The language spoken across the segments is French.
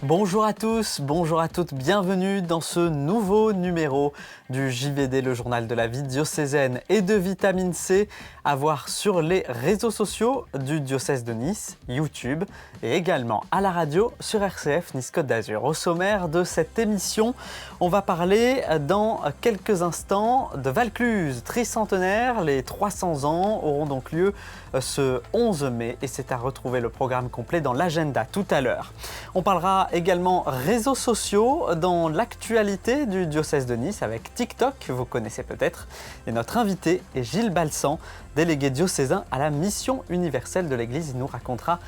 Bonjour à tous, bonjour à toutes, bienvenue dans ce nouveau numéro du JVD, le journal de la vie diocésaine et de vitamine C, à voir sur les réseaux sociaux du diocèse de Nice, YouTube et également à la radio sur RCF Nice-Côte d'Azur. Au sommaire de cette émission, on va parler dans quelques instants de Vaucluse tricentenaire. Les 300 ans auront donc lieu ce 11 mai et c'est à retrouver le programme complet dans l'agenda tout à l'heure. On parlera également réseaux sociaux dans l'actualité du diocèse de Nice avec TikTok, vous connaissez peut-être. Et notre invité est Gilles Balsan, délégué diocésain à la mission universelle de l'Église. Il nous racontera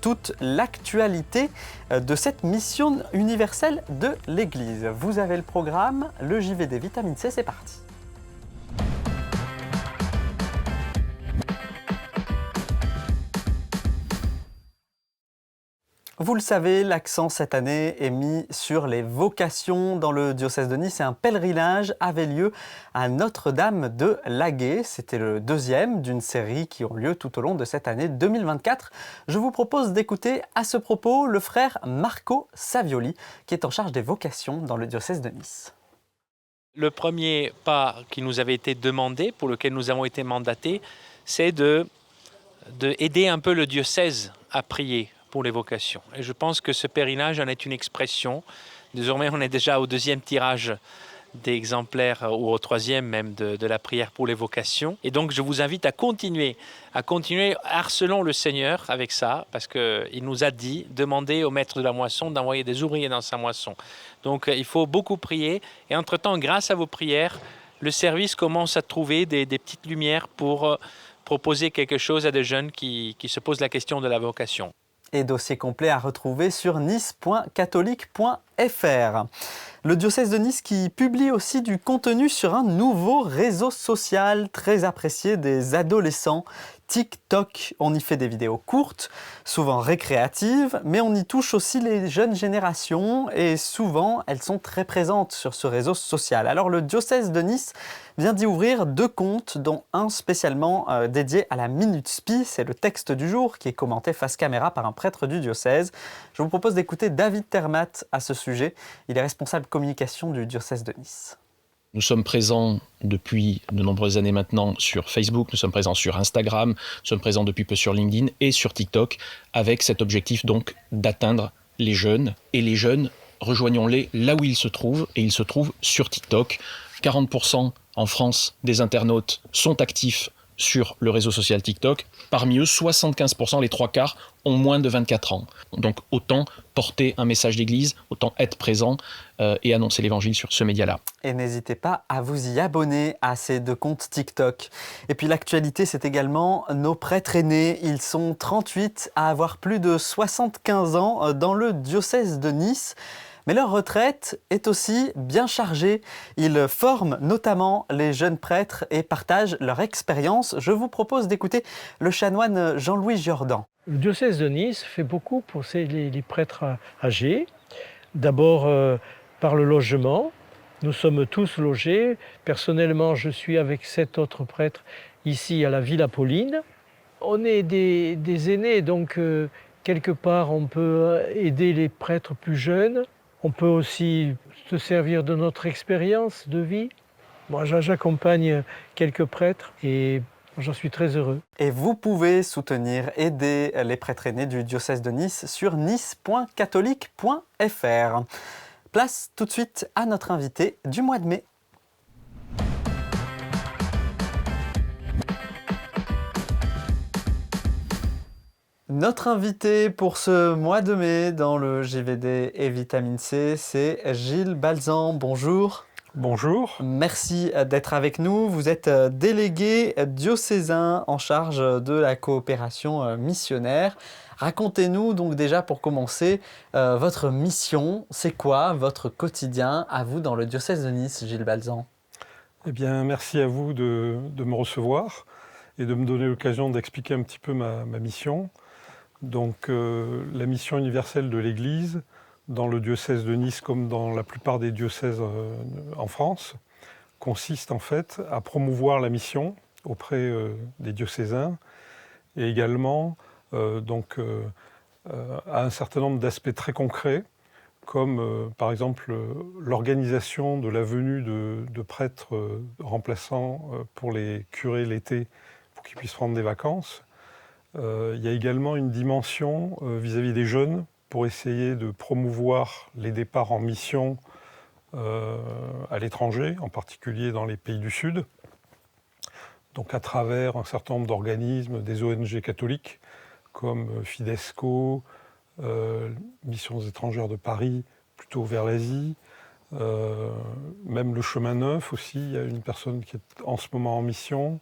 toute l'actualité de cette mission universelle de l'Église. Vous avez le programme, le JVD Vitamine C, c'est parti. Vous le savez, l'accent cette année est mis sur les vocations dans le diocèse de Nice et un pèlerinage avait lieu à Notre-Dame de Laguet. C'était le deuxième d'une série qui ont lieu tout au long de cette année 2024. Je vous propose d'écouter à ce propos le frère Marco Savioli qui est en charge des vocations dans le diocèse de Nice. Le premier pas qui nous avait été demandé, pour lequel nous avons été mandatés, c'est de aider un peu le diocèse à prier pour les vocations. Et je pense que ce pèlerinage en est une expression. Désormais, on est déjà au deuxième tirage d'exemplaires, ou au troisième même, de la prière pour les vocations. Et donc, je vous invite à continuer, harcelons le Seigneur avec ça, parce qu'il nous a dit, demandez au maître de la moisson d'envoyer des ouvriers dans sa moisson. Donc, il faut beaucoup prier. Et entre-temps, grâce à vos prières, le service commence à trouver des petites lumières pour proposer quelque chose à des jeunes qui se posent la question de la vocation. Et dossier complet à retrouver sur nice.catholique.fr. Le diocèse de Nice qui publie aussi du contenu sur un nouveau réseau social très apprécié des adolescents, TikTok. On y fait des vidéos courtes, souvent récréatives, mais on y touche aussi les jeunes générations et souvent elles sont très présentes sur ce réseau social. Alors le diocèse de Nice vient d'y ouvrir 2 comptes, dont un spécialement dédié à la Minute Spi. C'est le texte du jour qui est commenté face caméra par un prêtre du diocèse. Je vous propose d'écouter David Termat à ce sujet. Il est responsable communication du diocèse de Nice. Nous sommes présents depuis de nombreuses années maintenant sur Facebook, nous sommes présents sur Instagram, nous sommes présents depuis peu sur LinkedIn et sur TikTok, avec cet objectif donc d'atteindre les jeunes. Et les jeunes, rejoignons-les là où ils se trouvent, et ils se trouvent sur TikTok. 40% en France des internautes sont actifs sur le réseau social TikTok. Parmi eux, 75%, les 3/4, ont moins de 24 ans. Donc autant porter un message d'église, autant être présent et annoncer l'évangile sur ce média-là. Et n'hésitez pas à vous y abonner à ces 2 comptes TikTok. Et puis l'actualité, c'est également nos prêtres aînés. Ils sont 38 à avoir plus de 75 ans dans le diocèse de Nice. Mais leur retraite est aussi bien chargée. Ils forment notamment les jeunes prêtres et partagent leur expérience. Je vous propose d'écouter le chanoine Jean-Louis Jordan. Le diocèse de Nice fait beaucoup pour les prêtres âgés. D'abord par le logement. Nous sommes tous logés. Personnellement, je suis avec 7 autres prêtres ici à la Villa Pauline. On est des aînés, donc quelque part on peut aider les prêtres plus jeunes. On peut aussi se servir de notre expérience de vie. Moi, j'accompagne quelques prêtres et j'en suis très heureux. Et vous pouvez soutenir, aider les prêtres aînés du diocèse de Nice sur nice.catholique.fr. Place tout de suite à notre invité du mois de mai. Notre invité pour ce mois de mai dans le JVD et Vitamine C, c'est Gilles Balsan. Bonjour. Bonjour. Merci d'être avec nous. Vous êtes délégué diocésain en charge de la coopération missionnaire. Racontez-nous donc déjà pour commencer votre mission. C'est quoi votre quotidien à vous dans le diocèse de Nice, Gilles Balsan? Eh bien, merci à vous de me recevoir et de me donner l'occasion d'expliquer un petit peu ma mission. Donc, la mission universelle de l'Église, dans le diocèse de Nice comme dans la plupart des diocèses en France, consiste en fait à promouvoir la mission auprès des diocésains et également à un certain nombre d'aspects très concrets comme par exemple l'organisation de la venue de prêtres remplaçants pour les curés l'été, pour qu'ils puissent prendre des vacances. Il y a également une dimension vis-à-vis des jeunes pour essayer de promouvoir les départs en mission à l'étranger, en particulier dans les pays du Sud. Donc à travers un certain nombre d'organismes, des ONG catholiques, comme Fidesco, Missions étrangères de Paris, plutôt vers l'Asie, même le Chemin Neuf aussi, il y a une personne qui est en ce moment en mission.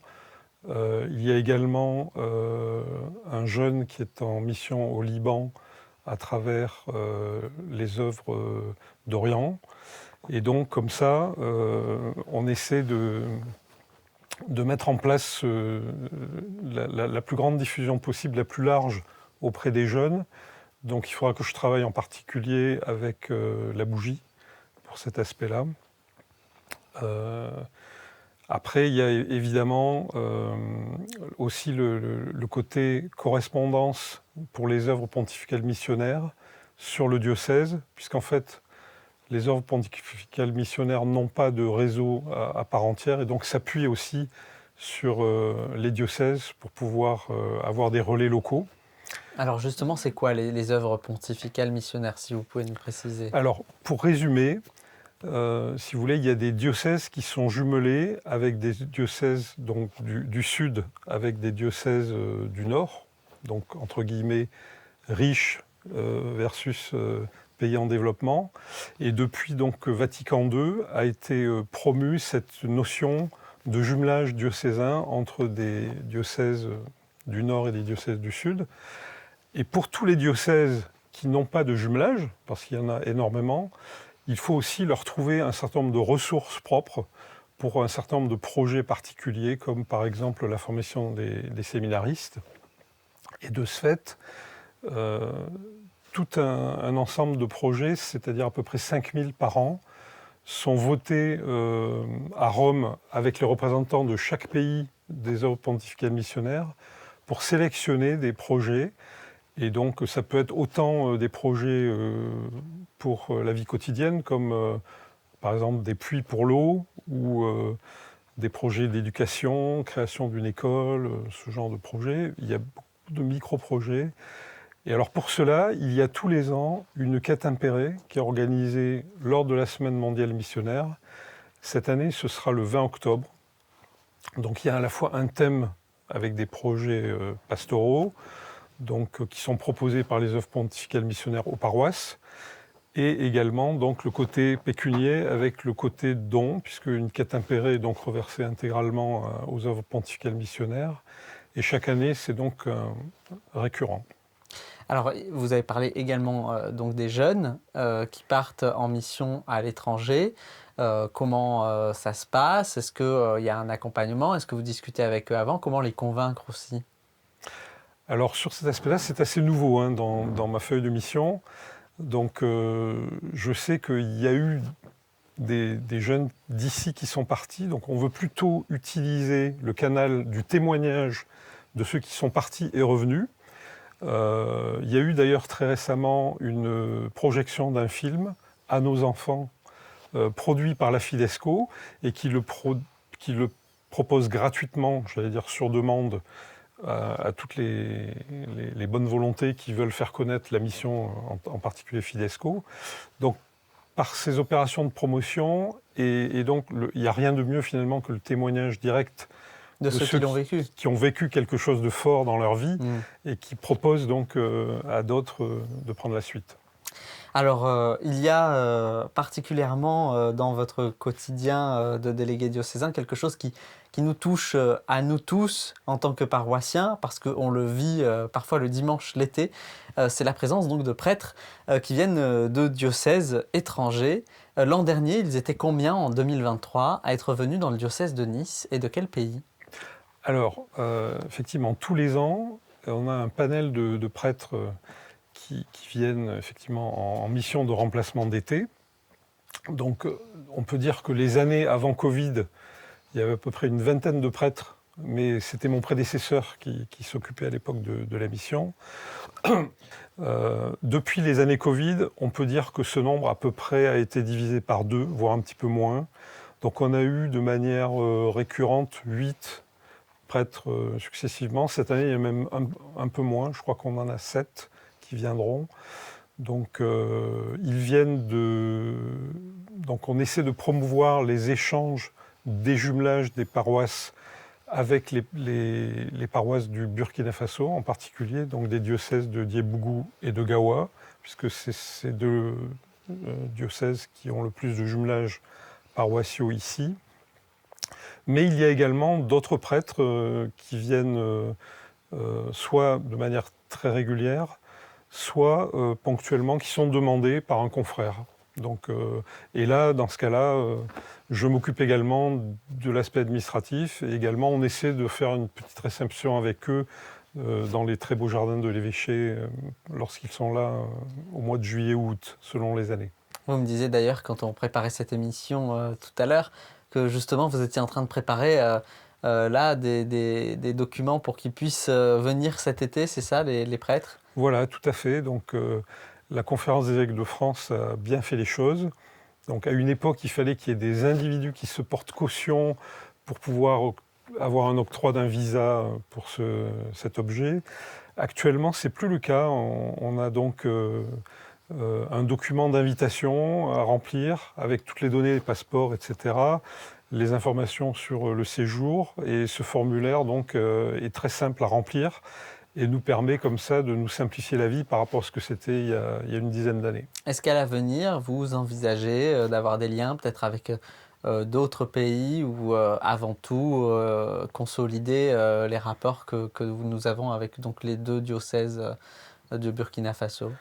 Il y a également un jeune qui est en mission au Liban à travers les œuvres d'Orient. Et donc comme ça, on essaie de mettre en place la plus grande diffusion possible, la plus large auprès des jeunes. Donc il faudra que je travaille en particulier avec la bougie pour cet aspect-là. Après, il y a évidemment aussi le côté correspondance pour les œuvres pontificales missionnaires sur le diocèse, puisqu'en fait, les œuvres pontificales missionnaires n'ont pas de réseau à part entière et donc s'appuient aussi sur les diocèses pour pouvoir avoir des relais locaux. Alors justement, c'est quoi les œuvres pontificales missionnaires, si vous pouvez nous préciser? Alors, pour résumer, si vous voulez, il y a des diocèses qui sont jumelés avec des diocèses donc, du sud avec des diocèses du nord, donc entre guillemets riches versus pays en développement. Et depuis donc Vatican II a été promue cette notion de jumelage diocésain entre des diocèses du nord et des diocèses du sud. Et pour tous les diocèses qui n'ont pas de jumelage, parce qu'il y en a énormément, il faut aussi leur trouver un certain nombre de ressources propres pour un certain nombre de projets particuliers, comme par exemple la formation des séminaristes. Et de ce fait, tout un ensemble de projets, c'est-à-dire à peu près 5000 par an, sont votés à Rome avec les représentants de chaque pays des œuvres pontificales missionnaires pour sélectionner des projets. Et donc ça peut être autant des projets pour la vie quotidienne, comme par exemple des puits pour l'eau, ou des projets d'éducation, création d'une école, ce genre de projets. Il y a beaucoup de micro-projets. Et alors pour cela, il y a tous les ans une quête impérée qui est organisée lors de la Semaine mondiale missionnaire. Cette année, ce sera le 20 octobre. Donc il y a à la fois un thème avec des projets pastoraux, donc, qui sont proposés par les œuvres pontificales missionnaires aux paroisses, et également donc, le côté pécunier avec le côté don, puisque une quête impérée est donc reversée intégralement aux œuvres pontificales missionnaires, et chaque année c'est donc récurrent. Alors, vous avez parlé également donc des jeunes qui partent en mission à l'étranger. Comment ça se passe? Est-ce qu'il y a un accompagnement? Est-ce que vous discutez avec eux avant? Comment les convaincre aussi? Alors sur cet aspect-là, c'est assez nouveau dans ma feuille de mission. Donc je sais qu'il y a eu des jeunes d'ici qui sont partis. Donc on veut plutôt utiliser le canal du témoignage de ceux qui sont partis et revenus. Il y a eu d'ailleurs très récemment une projection d'un film à nos enfants produit par la Fidesco et qui le propose gratuitement, j'allais dire sur demande, à toutes les bonnes volontés qui veulent faire connaître la mission, en particulier Fidesco. Donc, par ces opérations de promotion, et donc il n'y a rien de mieux finalement que le témoignage direct de ceux qui l'ont vécu. Qui ont vécu quelque chose de fort dans leur vie et qui proposent donc à d'autres de prendre la suite. Alors, il y a particulièrement dans votre quotidien de délégué diocésain quelque chose qui nous touche à nous tous en tant que paroissiens, parce qu'on le vit parfois le dimanche, l'été, c'est la présence donc de prêtres qui viennent de diocèses étrangers. L'an dernier, ils étaient combien en 2023 à être venus dans le diocèse de Nice et de quel pays? Alors, effectivement, tous les ans, on a un panel de prêtres qui viennent effectivement en mission de remplacement d'été. Donc, on peut dire que les années avant Covid, il y avait à peu près une vingtaine de prêtres mais c'était mon prédécesseur qui s'occupait à l'époque de la mission. Depuis les années Covid, on peut dire que ce nombre à peu près a été divisé par 2, voire un petit peu moins. Donc on a eu de manière récurrente 8 prêtres successivement. Cette année, il y a même un peu moins, je crois qu'on en a 7 qui viendront. Donc ils viennent de... Donc on essaie de promouvoir les échanges, des jumelages des paroisses avec les paroisses du Burkina Faso en particulier, donc des diocèses de Diebougou et de Gawa, puisque c'est ces deux diocèses qui ont le plus de jumelages paroissiaux ici. Mais il y a également d'autres prêtres qui viennent soit de manière très régulière, soit ponctuellement, qui sont demandés par un confrère. Donc, et là, dans ce cas-là, je m'occupe également de l'aspect administratif et également on essaie de faire une petite réception avec eux dans les très beaux jardins de l'évêché lorsqu'ils sont là au mois de juillet ou août, selon les années. Vous me disiez d'ailleurs, quand on préparait cette émission tout à l'heure, que justement vous étiez en train de préparer là des documents pour qu'ils puissent venir cet été, c'est ça, les prêtres? Voilà, tout à fait. Donc la conférence des évêques de France a bien fait les choses. Donc à une époque, il fallait qu'il y ait des individus qui se portent caution pour pouvoir avoir un octroi d'un visa pour cet objet. Actuellement, ce n'est plus le cas. On a donc un document d'invitation à remplir avec toutes les données, les passeports, etc., les informations sur le séjour. Et ce formulaire donc, est très simple à remplir et nous permet comme ça de nous simplifier la vie par rapport à ce que c'était il y a une dizaine d'années. Est-ce qu'à l'avenir, vous envisagez d'avoir des liens peut-être avec d'autres pays ou avant tout consolider les rapports que nous avons avec donc, les deux diocèses de Burkina Faso?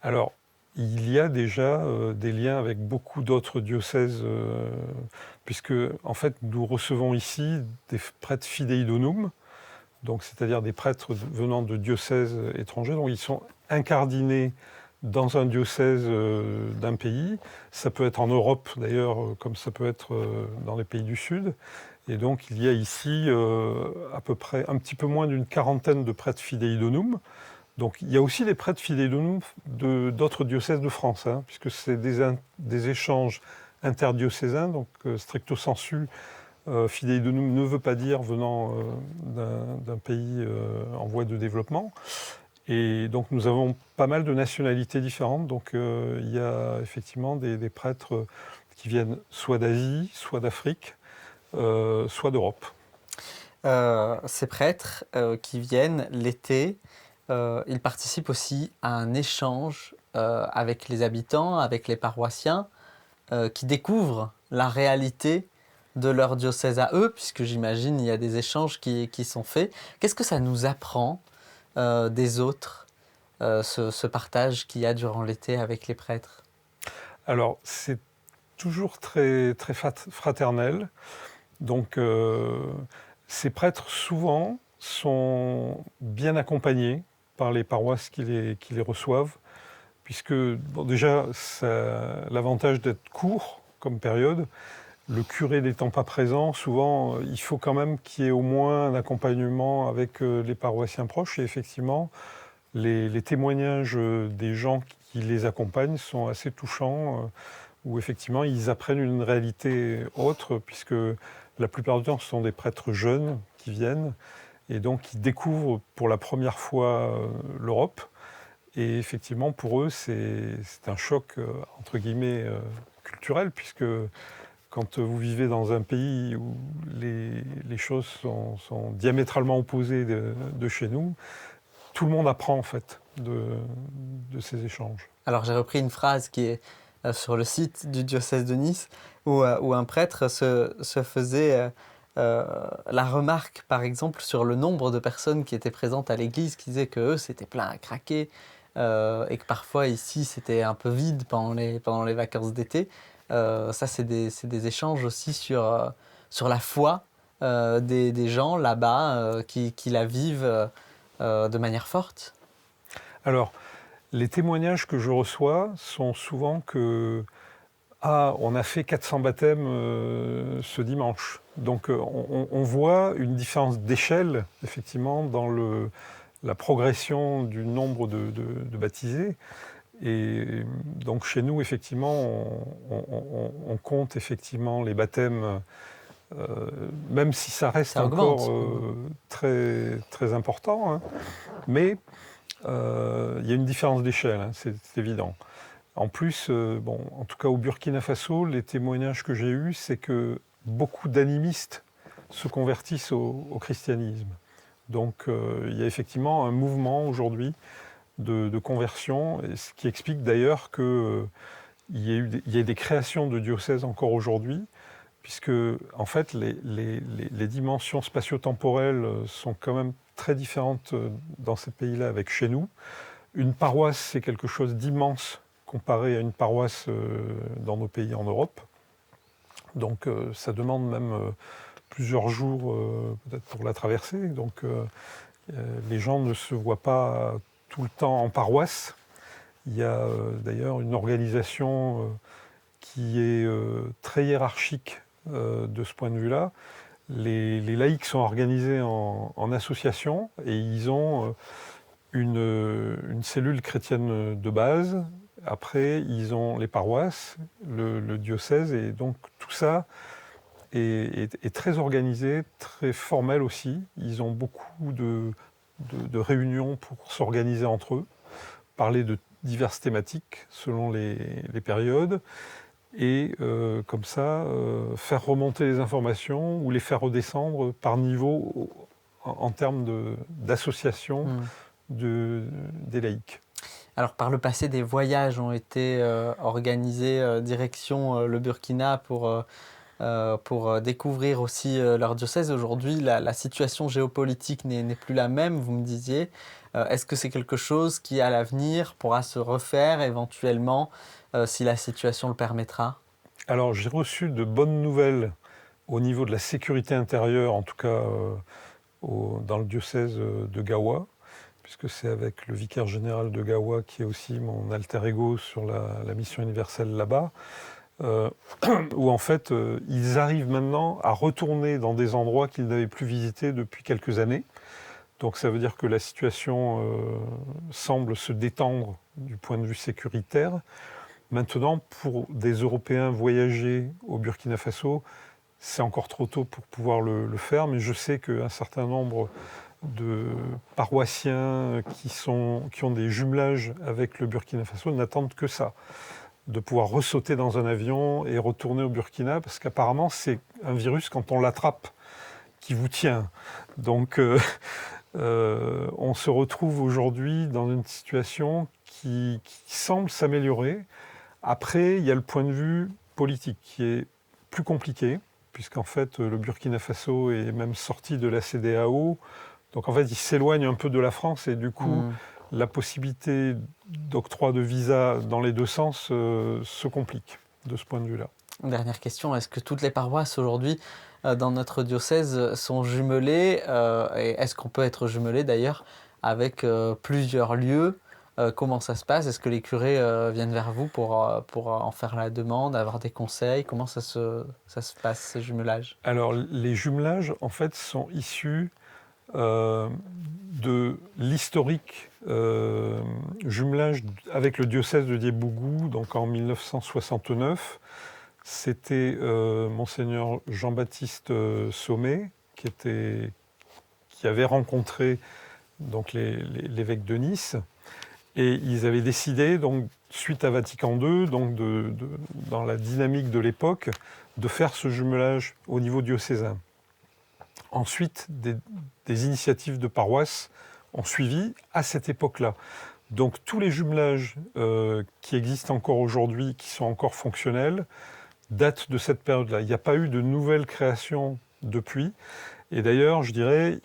Alors, il y a déjà des liens avec beaucoup d'autres diocèses, puisque en fait nous recevons ici des prêtres fidei donum, donc c'est-à-dire des prêtres venant de diocèses étrangers, donc ils sont incardinés dans un diocèse d'un pays. Ça peut être en Europe d'ailleurs, comme ça peut être dans les pays du Sud. Et donc il y a ici à peu près un petit peu moins d'une quarantaine de prêtres fidei donum. Donc il y a aussi des prêtres fidei donum d'autres diocèses de France, hein, puisque c'est des échanges interdiocésains, donc stricto sensu. Fidei donum ne veut pas dire venant d'un pays en voie de développement. Et donc nous avons pas mal de nationalités différentes. Donc il y a effectivement des prêtres qui viennent soit d'Asie, soit d'Afrique, soit d'Europe. Ces prêtres qui viennent l'été, ils participent aussi à un échange avec les habitants, avec les paroissiens, qui découvrent la réalité de leur diocèse à eux, puisque j'imagine il y a des échanges qui sont faits. Qu'est-ce que ça nous apprend des autres, ce partage qu'il y a durant l'été avec les prêtres? Alors, c'est toujours très, très fraternel. Donc, ces prêtres, souvent, sont bien accompagnés par les paroisses qui les reçoivent, puisque, bon, déjà, l'avantage d'être court comme période, le curé n'étant pas présent, souvent, il faut quand même qu'il y ait au moins un accompagnement avec les paroissiens proches. Et effectivement, les témoignages des gens qui les accompagnent sont assez touchants, où effectivement, ils apprennent une réalité autre, puisque la plupart du temps, ce sont des prêtres jeunes qui viennent, et donc ils découvrent pour la première fois l'Europe. Et effectivement, pour eux, c'est un choc, entre guillemets, culturel, puisque quand vous vivez dans un pays où les choses sont diamétralement opposées de chez nous, tout le monde apprend en fait de ces échanges. Alors j'ai repris une phrase qui est sur le site du diocèse de Nice, où un prêtre se faisait la remarque, par exemple, sur le nombre de personnes qui étaient présentes à l'église, qui disaient qu'eux, c'était plein à craquer, et que parfois ici, c'était un peu vide pendant les vacances d'été. Ça, c'est des échanges aussi sur la foi des gens là-bas qui la vivent de manière forte. Alors, les témoignages que je reçois sont souvent que, On a fait 400 baptêmes ce dimanche. Donc on voit une différence d'échelle, effectivement, dans la progression du nombre de baptisés. Et donc chez nous, effectivement, on compte effectivement les baptêmes, même si ça reste encore très, très important, hein. Mais il y a une différence d'échelle, hein, c'est évident. En plus, en tout cas au Burkina Faso, les témoignages que j'ai eus, c'est que beaucoup d'animistes se convertissent au christianisme. Donc il y a effectivement un mouvement aujourd'hui de conversion, et ce qui explique d'ailleurs qu'il y ait des créations de diocèses encore aujourd'hui, puisque en fait les dimensions spatio-temporelles sont quand même très différentes dans ces pays-là avec chez nous. Une paroisse, c'est quelque chose d'immense comparé à une paroisse dans nos pays en Europe. Donc ça demande même plusieurs jours peut-être pour la traverser. Donc les gens ne se voient pas tout le temps en paroisse. Il y a d'ailleurs une organisation qui est très hiérarchique de ce point de vue-là. Les laïcs sont organisés en association et ils ont une cellule chrétienne de base. Après, ils ont les paroisses, le diocèse, et donc tout ça est très organisé, très formel aussi. Ils ont beaucoup de réunions pour s'organiser entre eux, parler de diverses thématiques selon les périodes, et comme ça, faire remonter les informations ou les faire redescendre par niveau en termes d'association des laïcs. Alors par le passé, des voyages ont été organisés direction le Burkina pour découvrir aussi leur diocèse. Aujourd'hui, la situation géopolitique n'est plus la même, vous me disiez. Est-ce que c'est quelque chose qui, à l'avenir, pourra se refaire éventuellement si la situation le permettra? Alors, j'ai reçu de bonnes nouvelles au niveau de la sécurité intérieure, en tout cas dans le diocèse de Gawa, puisque c'est avec le vicaire général de Gawa qui est aussi mon alter ego sur la mission universelle là-bas, où en fait ils arrivent maintenant à retourner dans des endroits qu'ils n'avaient plus visités depuis quelques années. Donc ça veut dire que la situation semble se détendre du point de vue sécuritaire. Maintenant, pour des Européens voyager au Burkina Faso, c'est encore trop tôt pour pouvoir le faire, mais je sais qu'un certain nombre de paroissiens qui ont des jumelages avec le Burkina Faso n'attendent que ça, de pouvoir ressauter dans un avion et retourner au Burkina, parce qu'apparemment c'est un virus, quand on l'attrape, qui vous tient. Donc on se retrouve aujourd'hui dans une situation qui semble s'améliorer. Après, il y a le point de vue politique qui est plus compliqué, puisqu'en fait le Burkina Faso est même sorti de la CEDEAO. Donc en fait, il s'éloigne un peu de la France et du coup, la possibilité d'octroi de visa dans les deux sens se complique de ce point de vue-là. Dernière question, est-ce que toutes les paroisses aujourd'hui dans notre diocèse sont jumelées et est-ce qu'on peut être jumelé d'ailleurs avec plusieurs lieux? Comment ça se passe? Est-ce que les curés viennent vers vous pour en faire la demande, avoir des conseils? Comment ça se passe, ces jumelages? Alors, les jumelages, en fait, sont issus de l'historique jumelage avec le diocèse de Diebougou, donc en 1969. C'était Monseigneur Jean-Baptiste Sommet qui avait rencontré donc l'évêque de Nice, et ils avaient décidé, donc, suite à Vatican II, donc dans la dynamique de l'époque, de faire ce jumelage au niveau diocésain. Ensuite, des initiatives de paroisse ont suivi à cette époque-là. Donc tous les jumelages qui existent encore aujourd'hui, qui sont encore fonctionnels, datent de cette période-là. Il n'y a pas eu de nouvelles créations depuis. Et d'ailleurs, je dirais,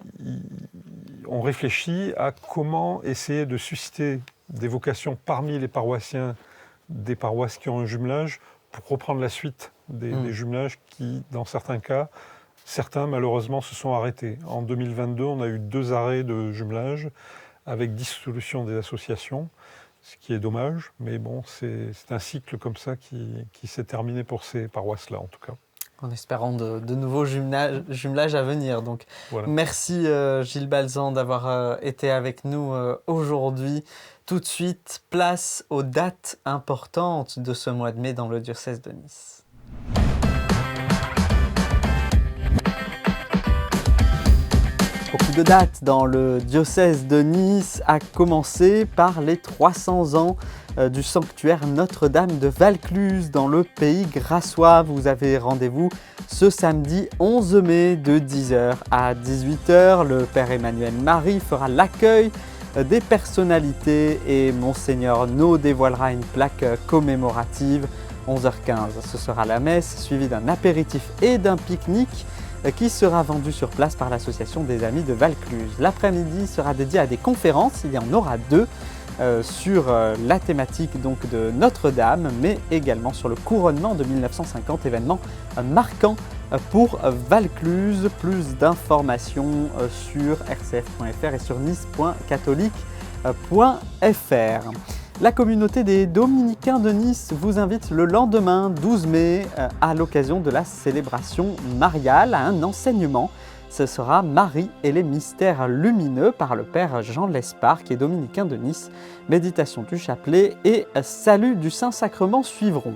on réfléchit à comment essayer de susciter des vocations parmi les paroissiens des paroisses qui ont un jumelage pour reprendre la suite des jumelages qui, dans certains cas, certains malheureusement se sont arrêtés. En 2022, on a eu 2 arrêts de jumelage avec dissolution des associations, ce qui est dommage, mais bon, c'est un cycle comme ça qui s'est terminé pour ces paroisses-là en tout cas. En espérant de nouveaux jumelages à venir. Donc, Voilà. merci Gilles Balzan d'avoir été avec nous aujourd'hui. Tout de suite, place aux dates importantes de ce mois de mai dans le diocèse de Nice. Beaucoup de dates dans le diocèse de Nice, à commencer par les 300 ans du sanctuaire Notre-Dame de Valcluse dans le pays grassois. Vous avez rendez-vous ce samedi 11 mai de 10h à 18h. Le Père Emmanuel Marie fera l'accueil des personnalités et Monseigneur No dévoilera une plaque commémorative. 11h15, ce sera la messe suivie d'un apéritif et d'un pique-nique qui sera vendu sur place par l'association des Amis de Valcluse. L'après-midi sera dédié à des conférences, il y en aura 2 sur la thématique donc de Notre-Dame, mais également sur le couronnement de 1950, événement marquant pour Valcluse. Plus d'informations sur rcf.fr et sur nice.catholique.fr. La communauté des Dominicains de Nice vous invite le lendemain 12 mai à l'occasion de la célébration mariale à un enseignement. Ce sera Marie et les mystères lumineux par le Père Jean Lespard qui est dominicain de Nice. Méditation du chapelet et salut du Saint-Sacrement suivront.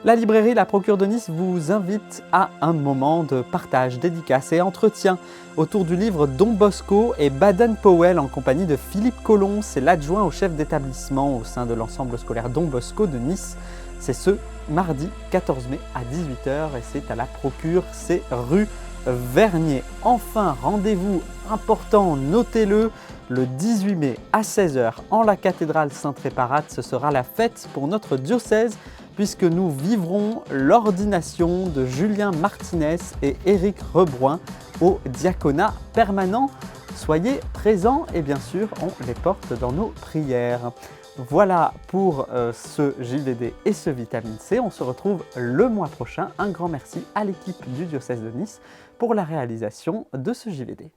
La librairie La Procure de Nice vous invite à un moment de partage, dédicace et entretien autour du livre Don Bosco et Baden-Powell en compagnie de Philippe Colomb. C'est l'adjoint au chef d'établissement au sein de l'ensemble scolaire Don Bosco de Nice. C'est ce mardi 14 mai à 18h et c'est à La Procure, c'est rue Vernier. Enfin, rendez-vous important, notez-le, le 18 mai à 16h en la cathédrale Sainte-Réparate. Ce sera la fête pour notre diocèse puisque nous vivrons l'ordination de Julien Martinez et Éric Rebroin au diaconat permanent. Soyez présents et bien sûr, on les porte dans nos prières. Voilà pour ce JVD et ce Vitamine C. On se retrouve le mois prochain. Un grand merci à l'équipe du diocèse de Nice pour la réalisation de ce JVD.